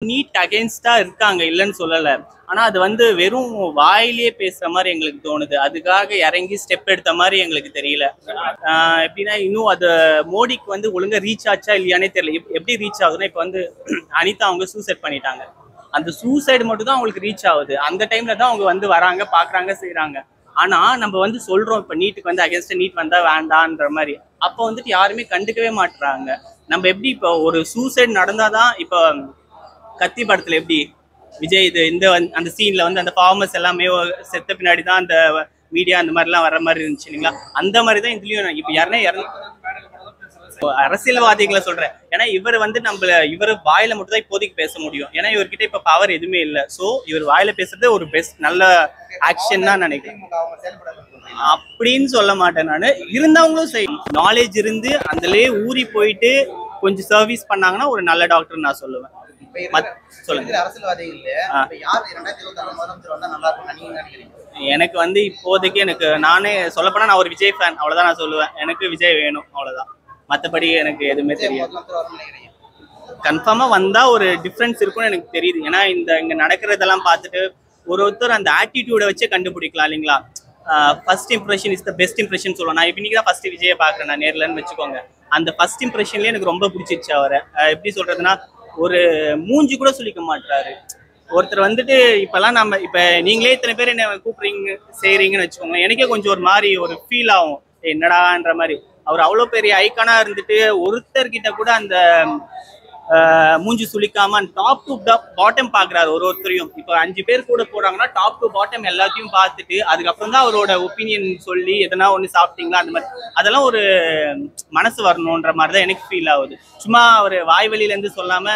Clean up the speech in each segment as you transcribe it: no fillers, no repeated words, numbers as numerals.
NEET அகைன்ஸ்டா இருக்காங்க, இல்லைன்னு சொல்லல. ஆனா அது வந்து வெறும் வாயிலேயே பேசுற மாதிரி எங்களுக்கு தோணுது. அதுக்காக இறங்கி ஸ்டெப் எடுத்த மாதிரி எங்களுக்கு தெரியல. எப்படின்னா இன்னும் அது மோடிக்கு வந்து ஒழுங்கா ரீச் ஆச்சா இல்லையானே தெரியல. எப்படி ரீச் ஆகுதுன்னா இப்போ வந்து அனிதா அவங்க சூசைட் பண்ணிட்டாங்க. அந்த சூசைடு மட்டும் தான் அவங்களுக்கு ரீச் ஆகுது. அந்த டைம்ல தான் அவங்க வந்து வராங்க, பாக்குறாங்க, செய்யறாங்க. ஆனா நம்ம வந்து சொல்றோம் இப்ப நீட்டுக்கு வந்து அகேன்ஸ்ட் நீட் வந்தா வேண்டான்ற மாதிரி. அப்போ வந்துட்டு யாருமே கண்டுக்கவே மாட்டுறாங்க. நம்ம எப்படி இப்போ ஒரு சூசைட் நடந்தாதான் இப்போ கத்தி படத்துல எப்படி விஜய் இது இந்த அந்த சீன்ல வந்து அந்த ஃபார்மர்ஸ் எல்லாமே செத்த பின்னாடி தான் அந்த மீடியா அந்த மாதிரிலாம் வர்ற மாதிரி இருந்துச்சு இல்லைங்களா? அந்த மாதிரி தான் இதுலயும் இப்போ யாருன்னா அரசியல்வாதிகளை சொல்றேன். ஏன்னா இவர் வந்து இவர் வாயில மட்டும் தான் இப்போதைக்கு பேச முடியும். ஏன்னா இவர்கிட்ட இப்ப பவர் எதுவுமே இல்லை. ஸோ இவர் வாயில பேசுறது ஒரு பெஸ்ட் நல்ல ஆக்ஷன் தான் நினைக்கிறேன். அப்படின்னு சொல்ல மாட்டேன் நானு. இருந்தவங்களும் செய்யும் நாலேஜ் இருந்து அதுலயே ஊறி போயிட்டு கொஞ்சம் சர்வீஸ் பண்ணாங்கன்னா ஒரு நல்ல டாக்டர் நான் சொல்லுவேன். எனக்கு வந்து இப்போதைக்கு நானே சொல்லப்போனா நான் ஒரு விஜய் ஃபேன், அவ்வளவுதான் நான் சொல்லுவேன். எனக்கு விஜய் வேணும், அவ்வளவுதான். மற்றபடி எனக்கு எதுவுமே தெரியாது. கன்ஃபார்மா வந்தா ஒரு டிஃப்ரென்ஸ் இருக்கும்னு எனக்கு தெரியுது. ஏன்னா இங்க நடக்கிறதெல்லாம் பார்த்துட்டு ஒருத்தர் அந்த ஆட்டிடியூட வச்சே கண்டுபிடிக்கலாம் இல்லைங்களா? First impression is the best impression சொல்லுவேன். நான் இன்னைக்கு தான் ஃபர்ஸ்ட் விஜயை பாக்குறேன் நான் நேர்லன்னு வச்சுக்கோங்க. அந்த ஃபர்ஸ்ட் இம்ப்ரெஷன்லயே எனக்கு ரொம்ப பிடிச்சிருச்சு அவரை. எப்படி சொல்றதுன்னா ஒரு மூஞ்சி கூட சொல்லிக்க மாட்டாரு. ஒருத்தர் வந்துட்டு இப்பெல்லாம் இப்ப நீங்களே இத்தனை பேர் என்ன கூப்பிடுறீங்க செய்யறீங்கன்னு வச்சுக்கோங்க, எனக்கே கொஞ்சம் ஒரு மாதிரி ஒரு ஃபீல் ஆகும், என்னடான்ற மாதிரி. அவர் அவ்வளவு பெரிய ஐக்கானா இருந்துட்டு ஒருத்தர்கிட்ட கூட அந்த மூஞ்சி சுளிக்காம டாப் டு பாட்டம் பாக்குறாரு ஒருத்தரையும். இப்போ 5 பேர் கூட போறாங்கன்னா டாப் டு பாட்டம் எல்லாத்தையும் பார்த்துட்டு அதுக்கப்புறம் தான் அவரோட ஒப்பீனியன் சொல்லி எதனா ஒண்ணு சாப்பிட்டீங்களா அந்த மாதிரி அதெல்லாம் ஒரு மனசு வரணும்ன்ற மாதிரிதான் எனக்கு ஃபீல் ஆகுது. சும்மா அவர் வாய் வழியில இருந்து சொல்லாம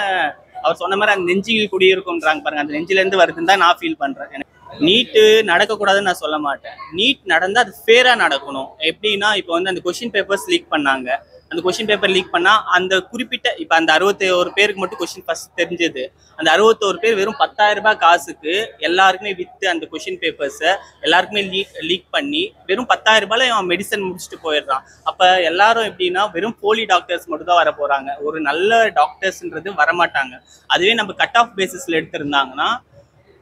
அவர் சொன்ன மாதிரி அந்த நெஞ்சில் குடியிருக்கும்ன்றாங்க பாருங்க, அந்த நெஞ்சில இருந்து வருதுன்னு தான் நான் ஃபீல் பண்றேன். நீட்டு நடக்கக்கூடாதுன்னு நான் சொல்ல மாட்டேன். நீட் நடந்தா அது ஃபேரா நடக்கணும். எப்படின்னா இப்போ வந்து அந்த கொஸ்டின் பேப்பர்ஸ் லீக் பண்ணாங்க. அந்த கொஸ்டின் பேப்பர் லீக் பண்ணா அந்த குறிப்பிட்ட இப்போ அந்த 61 பேருக்கு மட்டும் கொஸ்டின் ஃபர்ஸ்ட் தெரிஞ்சது. அந்த 61 பேர் வெறும் 10,000 ரூபாய் காசுக்கு எல்லாருக்குமே வித்து அந்த கொஸ்டின் பேப்பர்ஸை எல்லாருக்குமே லீக் பண்ணி வெறும் 10,000 ரூபாயில அவன் மெடிசன் முடிச்சுட்டு போயிடுறான். அப்ப எல்லாரும் எப்படின்னா வெறும் போலி டாக்டர்ஸ் மட்டும் தான் வர போறாங்க, ஒரு நல்ல டாக்டர்ஸ்ன்றது வரமாட்டாங்க. அதுவே நம்ம கட் ஆஃப் பேசிஸ்ல எடுத்திருந்தாங்கன்னா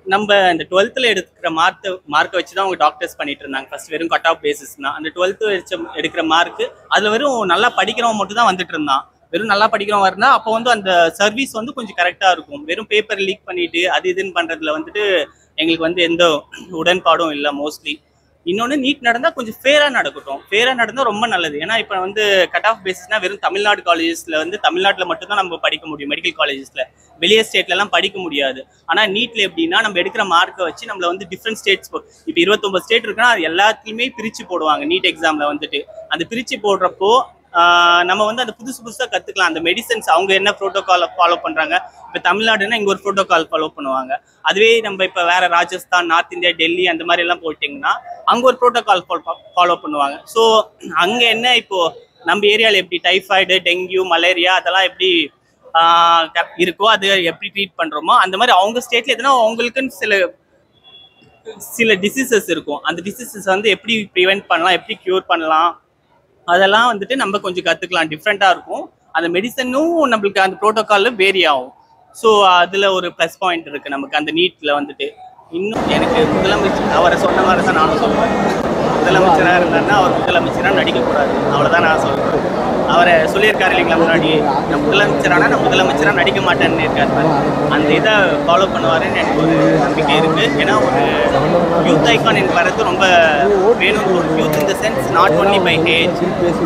நம்ம இந்த 12th எடுக்கிற மார்க்கை வச்சுதான் அவங்க டாக்டர்ஸ் பண்ணிட்டு இருந்தாங்க. ஃபர்ஸ்ட் வெறும் கட் ஆஃப் பேசிஸ்னா அந்த 12th எடுக்கிற மார்க் அதுல வெறும் நல்லா படிக்கிறவங்க மட்டும் தான் வந்துட்டு இருந்தான். வெறும் நல்லா படிக்கிறவங்க இருந்தா அப்போ வந்து அந்த சர்வீஸ் வந்து கொஞ்சம் கரெக்டா இருக்கும். வெறும் பேப்பர் லீக் பண்ணிட்டு அது இதுன்னு பண்றதுல வந்துட்டு எங்களுக்கு வந்து எந்த உடன்பாடும் இல்லை மோஸ்ட்லி. இன்னொன்று நீட் நடந்தால் கொஞ்சம் ஃபேராக நடக்கட்டும். ஃபேராக நடந்தால் ரொம்ப நல்லது. ஏன்னா இப்போ வந்து கட் ஆஃப் பேசிஸ்னா வெறும் தமிழ்நாடு காலேஜஸில் வந்து தமிழ்நாட்டில் மட்டும்தான் நம்ம படிக்க முடியும், மெடிக்கல் காலேஜஸில். வெளியே ஸ்டேட்லலாம் படிக்க முடியாது. ஆனால் நீட்டில் எப்படின்னா நம்ம எடுக்கிற மார்க்கை வச்சு நம்மளை வந்து டிஃப்ரெண்ட் ஸ்டேட்ஸ் இப்போ 29 ஸ்டேட் இருக்குன்னா அது எல்லாத்துலேயுமே பிரித்து போடுவாங்க நீட் எக்ஸாமில் வந்துட்டு. அந்த பிரித்து போடுறப்போ நம்ம வந்து அந்த புதுசாக கற்றுக்கலாம். அந்த மெடிசன்ஸ் அவங்க என்ன ப்ரோட்டோகால் ஃபாலோ பண்ணுறாங்க. இப்போ தமிழ்நாடுன்னா இங்கே ஒரு ப்ரோட்டோகால் ஃபாலோ பண்ணுவாங்க. அதுவே நம்ம இப்போ வேற ராஜஸ்தான், நார்த் இந்தியா, டெல்லி அந்த மாதிரி எல்லாம் போயிட்டீங்கன்னா அங்கே ஒரு ப்ரோட்டோகால் ஃபாலோ பண்ணுவாங்க. ஸோ அங்கே என்ன இப்போ நம்ம ஏரியாவில் எப்படி டைஃபாய்டு, டெங்கு, மலேரியா அதெல்லாம் எப்படி இருக்கோ அது எப்படி ட்ரீட் பண்ணுறோமோ அந்த மாதிரி அவங்க ஸ்டேட்ல எதுனா அவங்களுக்குன்னு சில டிசீசஸ் இருக்கும். அந்த டிசீசஸ் வந்து எப்படி ப்ரிவென்ட் பண்ணலாம், எப்படி க்யூர் பண்ணலாம் அதெல்லாம் வந்துட்டு நம்ம கொஞ்சம் கற்றுக்கலாம். டிஃப்ரெண்ட்டாக இருக்கும். அந்த மெடிசனும் நம்மளுக்கு அந்த ப்ரோட்டோக்காலில் வேரி ஆகும். ஸோ அதில் ஒரு ப்ளஸ் பாயிண்ட் இருக்குது நமக்கு அந்த நீட்டில் வந்துட்டு. இன்னும் எனக்கு முதலமைச்சர் அவரை சொன்ன மாதிரி தான் நானும் சொல்லுவேன். முதலமைச்சராக இருந்தாருன்னா அவர் முதலமைச்சராக நடிக்கக்கூடாது, அவ்வளோதான் நான் சொல்லுவேன். அவரை சொல்லியிருக்காரு இல்லைங்களா முன்னாடி, நான் முதலமைச்சரானா நான் முதலமைச்சராக நடிக்க மாட்டேன்னு இருக்காரு. அந்த இதை ஃபாலோ பண்ணுவாருன்னு எனக்கு ஒரு நம்பிக்கை இருக்குது. ஏன்னா ஒரு யூத் ஐக்கான் எனக்கு வர்றது ரொம்ப வேணும். ஒரு யூத் இந்த sense not only by age,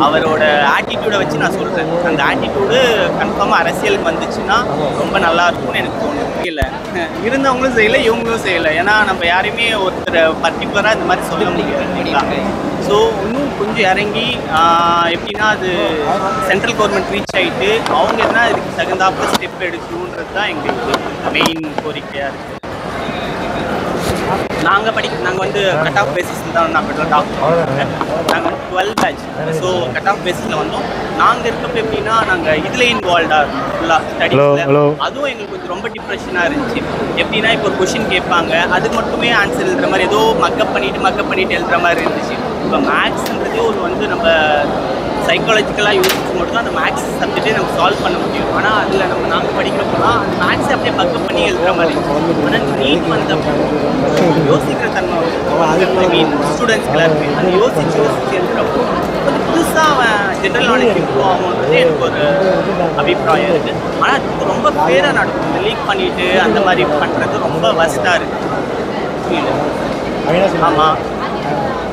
அவரோட ஆட்டிடியூடை வச்சு நான் சொல்கிறேன். அந்த ஆட்டிடியூடு கன்ஃபார்மாக அரசியலுக்கு வந்துச்சுன்னா ரொம்ப நல்லா இருக்கும்னு எனக்கு தோணுது. இல்லை இருந்தவங்களும் செய்யலை, இவங்களும் செய்யலை. ஏன்னா நம்ம யாரையுமே ஒருத்தர் பர்டிகுலராக இந்த மாதிரி சொல்ல முடியாது. ஸோ இன்னும் கொஞ்சம் இறங்கி எப்படின்னா அது சென்ட்ரல் கவர்மெண்ட் ரீச் ஆகிட்டு அவங்க எதனா இதுக்கு தகுந்தாப்புல ஸ்டெப் எடுக்கணுன்றது தான் எங்களுக்கு மெயின் கோரிக்கையாக இருக்குது. நாங்கள் வந்து கட் ஆஃப் பேசிஸில் தான் நாங்கள் டாக்டர். நாங்கள் வந்து 12 பேட்ச். ஸோ கட் ஆஃப் பேசிஸில் வந்தோம். நாங்கள் இருக்கப்போ எப்படின்னா நாங்கள் இதில் இன்வால்வ்டாக இருக்கோம் ஃபுல்லாக ஸ்டடீஸில். அதுவும் எங்களுக்கு கொஞ்சம் ரொம்ப டிப்ரெஷனாக இருந்துச்சு. எப்படின்னா இப்போ ஒரு கொஷின் கேட்பாங்க, அதுக்கு மட்டுமே ஆன்சர் எழுதுற மாதிரி ஏதோ மக்கப் பண்ணிட்டு எழுதுற மாதிரி இருந்துச்சு. இப்போ மேக்ஸ்ன்றது ஒரு வந்து நம்ம சைக்காலஜிக்கலாக யோசிச்சு மட்டும் அந்த மேக்ஸ் சப்ஜெக்டே நம்ம சால்வ் பண்ண முடியும். ஆனால் அதில் நாங்கள் படிக்கிறப்போலாம் அந்த மேக்ஸை அப்படியே பக்கப் பண்ணி எழுதுகிற மாதிரி. ஆனால் நீட் வந்தப்போ யோசிக்கிற தன்மை ஐ மீன் ஸ்டூடெண்ட்ஸ்க்குலாம் இருக்குது. அது யோசிச்சு எழுதுகிறப்போ கொஞ்சம் புதுசாக அவன் ஜென்ரல் நாலேஜ் இம்ப்ரூவ் ஆகும்ன்றது எனக்கு ஒரு அபிப்பிராயம் இருக்குது. ஆனால் அது ரொம்ப பேராக நடக்கும். இந்த லீக் பண்ணிட்டு அந்த மாதிரி பண்ணுறது ரொம்ப வஸ்ட்டாக இருக்குது. ஆமாம்,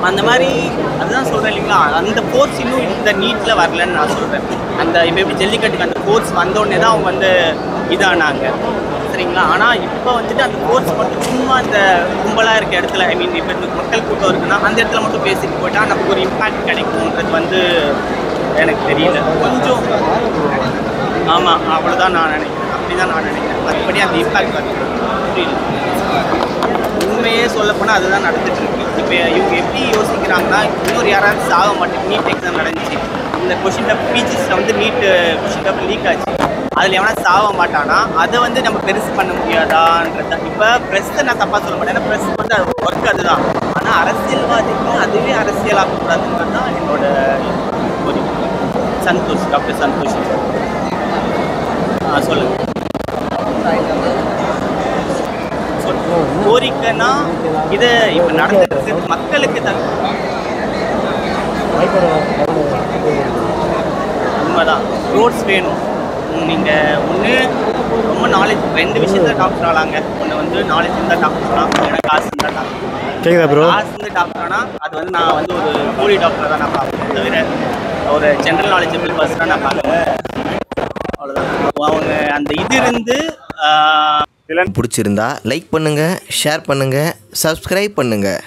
அந்த மாதிரி அதுதான் சொல்கிறேன் இல்லைங்களா, அந்த கோர்ஸ் இன்னும் இந்த நீட்டில் வரலன்னு நான் சொல்கிறேன். அந்த இப்போ எப்படி ஜல்லிக்கட்டுக்கு அந்த கோர்ஸ் வந்தோடனே தான் அவங்க வந்து இதானாங்க, சரிங்களா. ஆனால் இப்போ வந்துட்டு அந்த கோர்ஸ் மட்டும் சும்மா அந்த கும்பலாக இருக்க இடத்துல ஐ மீன் இப்போ இந்த மக்கள் கூட்டம் இருக்குன்னா அந்த இடத்துல மட்டும் பேசிட்டு போயிட்டால் நமக்கு ஒரு இம்பேக்ட் கிடைக்கும்ன்றது வந்து எனக்கு தெரியல கொஞ்சம். ஆமாம், அவ்வளோதான் நான் நினைக்கிறேன். அப்படி தான் நான் நினைக்கிறேன். மற்றபடி அந்த இம்பேக்ட் வந்து புரியல. உண்மையே சொல்லப்போனால் அதுதான் நடந்துட்டு இருக்கு. இப்போ இவங்க எப்படி யோசிக்கிறாங்கன்னா, இன்னொரு யாராவது சாக மாட்டேன். நீட் எக்ஸாம் நடந்துச்சு, இந்த கொஷின் பேப்பர் பிஜிஸில் வந்து நீட்டு கொஷின் பேப்பர் லீக் ஆச்சு, அதில் எவனா சாக மாட்டானா அதை வந்து நம்ம பெருசு பண்ண முடியாதான்றது. இப்போ ப்ரெஸ்ஸை நான் தப்பாக சொல்ல மாட்டேன், ஏன்னா ப்ரெஸ் வந்து அது ஒர்க் அதுதான். ஆனால் அரசியல்வாதிக்கு அதுவே அரசியலாகக்கூடாதுன்றது தான் என்னோட கோரிக்கை. சந்தோஷ், டாக்டர் சந்தோஷ் சொல்லுங்கள். கோரிக்கைன்னா இது இப்போ நடந்துட்டு மக்களுக்கு உண்மைதான். ரோட்ஸ் வேணும். நீங்கள் ஒன்று ரொம்ப நாலேஜ், 2 விஷயத்தில் டாக்டர் ஆகலாங்க. ஒன்று வந்து நாலேஜ் இருந்தால் டாக்டர் ஆகலாம், இல்லைன்னா காசு இருந்தால் டாக்டர். காசு இருந்து டாக்டர் ஆனால் அது வந்து நான் வந்து ஒரு போலி டாக்டரை தான் நான் பார்ப்பேன், தவிர ஒரு ஜென்ரல் நாலேஜபிள் பர்சனாக நான் பார்க்குறேன். அவ்வளோதான். அவங்க அந்த இது இருந்து பிடிச்சிருந்தா லைக் பண்ணுங்கள், ஷேர் பண்ணுங்கள், சப்ஸ்கிரைப் பண்ணுங்கள்.